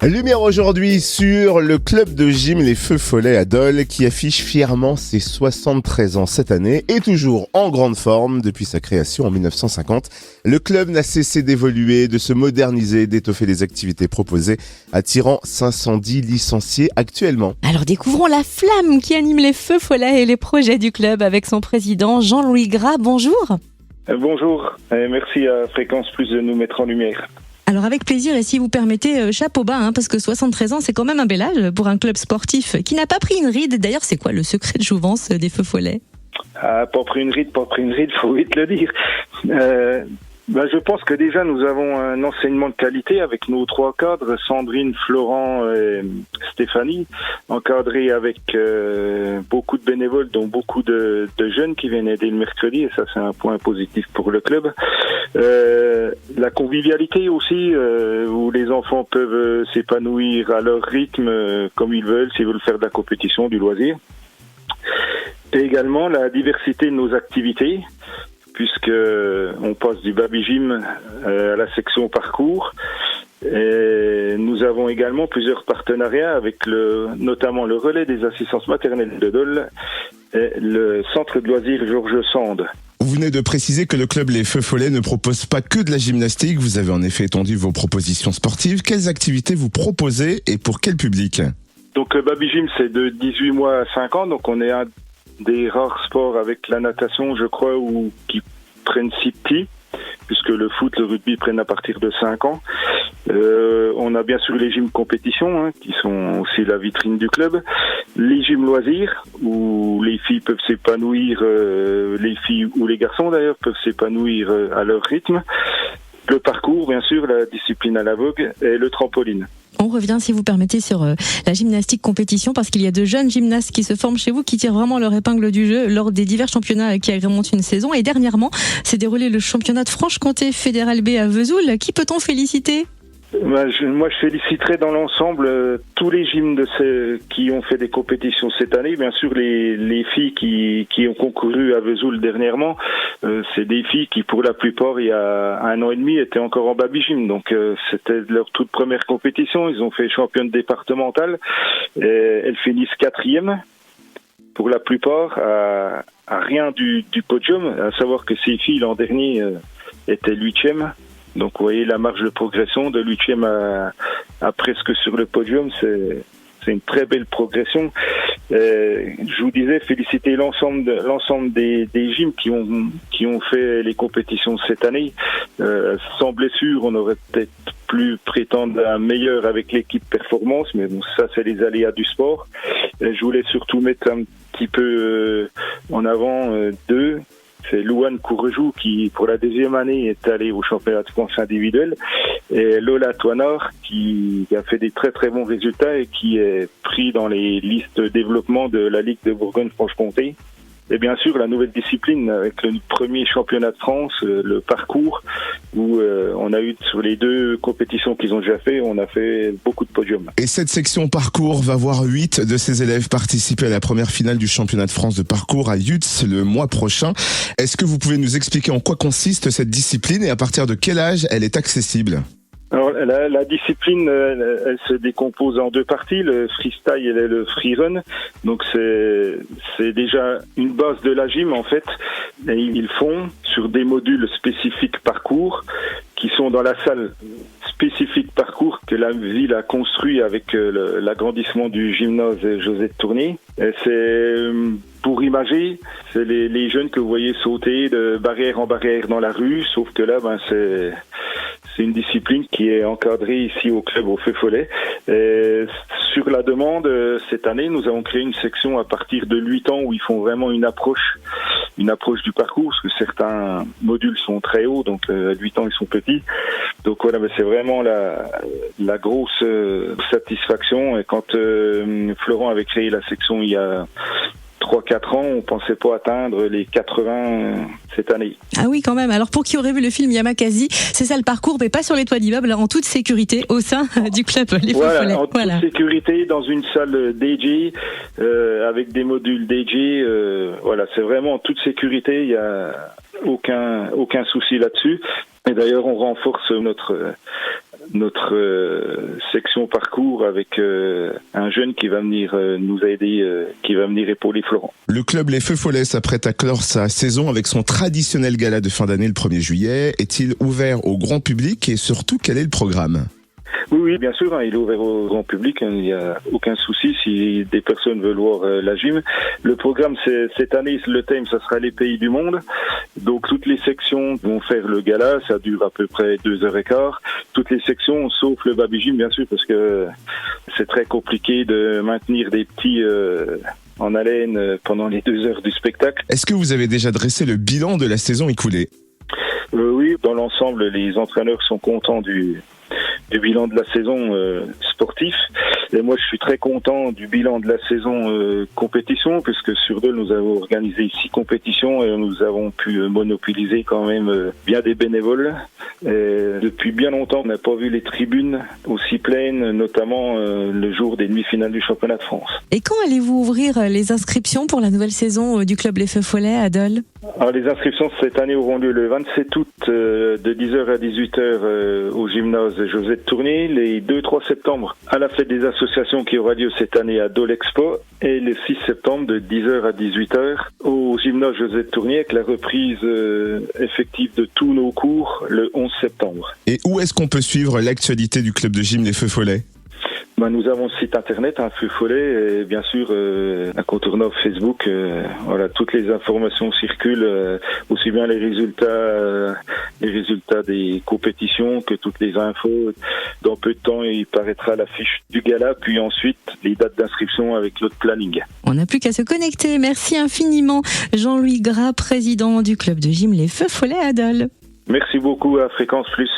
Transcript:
Lumière aujourd'hui sur le club de gym Les Feux Follets à Dole qui affiche fièrement ses 73 ans cette année et toujours en grande forme depuis sa création en 1950. Le club n'a cessé d'évoluer, de se moderniser, d'étoffer les activités proposées, attirant 510 licenciés actuellement. Alors découvrons la flamme qui anime les Feux Follets et les projets du club avec son président Jean-Louis Gras. Bonjour. Bonjour, et merci à Fréquence Plus de nous mettre en lumière. Alors avec plaisir, et si vous permettez, chapeau bas, parce que 73 ans c'est quand même un bel âge pour un club sportif qui n'a pas pris une ride. D'ailleurs, c'est quoi le secret de jouvence des Feux Follets ? Pas pris une ride, faut vite le dire. Je pense que déjà nous avons un enseignement de qualité avec nos trois cadres, Sandrine, Florent et Stéphanie, encadrés avec beaucoup de bénévoles, dont beaucoup de jeunes qui viennent aider le mercredi, et ça c'est un point positif pour le club. La convivialité aussi, où les enfants peuvent s'épanouir à leur rythme, comme ils veulent, s'ils veulent faire de la compétition, du loisir. Et également la diversité de nos activités, puisque on passe du baby gym à la section parcours. Et nous avons également plusieurs partenariats avec notamment le relais des assistances maternelles de Dole et le centre de loisirs Georges Sand. Vous venez de préciser que le club Les Feux Follets ne propose pas que de la gymnastique. Vous avez en effet étendu vos propositions sportives. Quelles activités vous proposez et pour quel public ? Donc le baby gym, c'est de 18 mois à 5 ans. Donc on est un des rares sports avec la natation, je crois, qui prennent 6 petits, puisque le foot, le rugby prennent à partir de 5 ans. On a bien sûr les gyms compétition, qui sont aussi la vitrine du club. Les gyms loisirs, où les filles peuvent s'épanouir, les filles ou les garçons d'ailleurs, peuvent s'épanouir à leur rythme. Le parcours, bien sûr, la discipline à la vogue, et le trampoline. On revient, si vous permettez, sur la gymnastique compétition, parce qu'il y a de jeunes gymnastes qui se forment chez vous, qui tirent vraiment leur épingle du jeu lors des divers championnats qui agrémentent une saison. Et dernièrement, s'est déroulé le championnat de Franche-Comté Fédéral B à Vesoul. Qui peut-on féliciter ? Moi, je féliciterai dans l'ensemble tous les gyms qui ont fait des compétitions cette année. Bien sûr, les filles qui ont concouru à Vesoul dernièrement, c'est des filles qui, pour la plupart, il y a 1 an et demi, étaient encore en baby gym. Donc, c'était leur toute première compétition. Ils ont fait championne départementale. Et elles finissent 4e. Pour la plupart, à rien du podium. À savoir que ces filles, l'an dernier, étaient 8e. Donc vous voyez la marge de progression de 8e à presque sur le podium, c'est une très belle progression. Je vous disais, féliciter l'ensemble des gyms qui ont fait les compétitions cette année. Sans blessure, on aurait peut-être pu prétendre à un meilleur avec l'équipe performance, mais bon, ça c'est les aléas du sport. Je voulais surtout mettre un petit peu en avant deux. C'est Louane Courrejou qui, pour la 2e année, est allé au championnat de France individuel. Et Lola Toinard qui a fait des très très bons résultats et qui est pris dans les listes de développement de la Ligue de Bourgogne-Franche-Comté. Et bien sûr, la nouvelle discipline avec le premier championnat de France, le parcours, où on a eu sur les 2 compétitions qu'ils ont déjà fait, on a fait beaucoup de podiums. Et cette section parcours va voir 8 de ses élèves participer à la première finale du championnat de France de parcours à Yutz le mois prochain. Est-ce que vous pouvez nous expliquer en quoi consiste cette discipline et à partir de quel âge elle est accessible ? Alors, la discipline, elle se décompose en 2 parties, le freestyle et le freerun. Donc c'est déjà une base de la gym en fait. Et ils font sur des modules spécifiques parcours qui sont dans la salle spécifique parcours que la ville a construit avec l'agrandissement du gymnase Josette Tournier. Et c'est pour imager, c'est les jeunes que vous voyez sauter de barrière en barrière dans la rue, sauf que là, c'est une discipline qui est encadrée ici au club au Feux Follets. Et sur la demande, cette année, nous avons créé une section à partir de 8 ans où ils font vraiment une approche du parcours, parce que certains modules sont très hauts, donc à 8 ans, ils sont petits. Donc voilà, c'est vraiment la grosse satisfaction. Et quand Florent avait créé la section il y a 3-4 ans, on pensait pas atteindre les 80 cette année. Ah oui, quand même. Alors pour qui aurait vu le film Yamakasi, c'est ça le parcours, mais pas sur les toits d'immeuble, en toute sécurité au sein du club Les Feux Follets. En toute sécurité dans une salle DJ avec des modules DJ. C'est vraiment en toute sécurité. Il y a aucun souci là-dessus. Et d'ailleurs, on renforce notre section parcours avec un jeune qui va venir nous aider, qui va venir épauler Florent. Le club Les Feux Follets s'apprête à clore sa saison avec son traditionnel gala de fin d'année le 1er juillet. Est-il ouvert au grand public et surtout quel est le programme ? Oui, bien sûr, il est ouvert au grand public, il n'y a aucun souci si des personnes veulent voir la gym. Le programme, cette année, le thème, ça sera les pays du monde. Donc toutes les sections vont faire le gala, ça dure à peu près 2h15. Toutes les sections, sauf le baby gym, bien sûr, parce que c'est très compliqué de maintenir des petits en haleine pendant les 2 heures du spectacle. Est-ce que vous avez déjà dressé le bilan de la saison écoulée ? Oui, dans l'ensemble, les entraîneurs sont contents du bilan de la saison sportif. Et moi, je suis très content du bilan de la saison compétition, puisque sur Dole, nous avons organisé 6 compétitions et nous avons pu monopoliser quand même bien des bénévoles. Et depuis bien longtemps, on n'a pas vu les tribunes aussi pleines, notamment le jour des demi-finales du championnat de France. Et quand allez-vous ouvrir les inscriptions pour la nouvelle saison du club Les Feux Follets à Dole ? Alors, les inscriptions cette année auront lieu le 27 août de 10h à 18h au gymnase Josette Tournier, les 2-3 septembre à la fête des associations qui aura lieu cette année à Dole Expo et le 6 septembre de 10h à 18h au gymnase Josette Tournier avec la reprise effective de tous nos cours le 11 septembre. Et où est-ce qu'on peut suivre l'actualité du club de gym Les Feux Follets ? Nous avons le site internet, Feux Follets, et bien sûr incontournable Facebook. Voilà, toutes les informations circulent, aussi bien les résultats des compétitions que toutes les infos. Dans peu de temps, il paraîtra l'affiche du gala, puis ensuite les dates d'inscription avec l'autre planning. On n'a plus qu'à se connecter. Merci infiniment, Jean-Louis Gras, président du club de gym Les Feux Follets à Dole. Merci beaucoup à Fréquence Plus.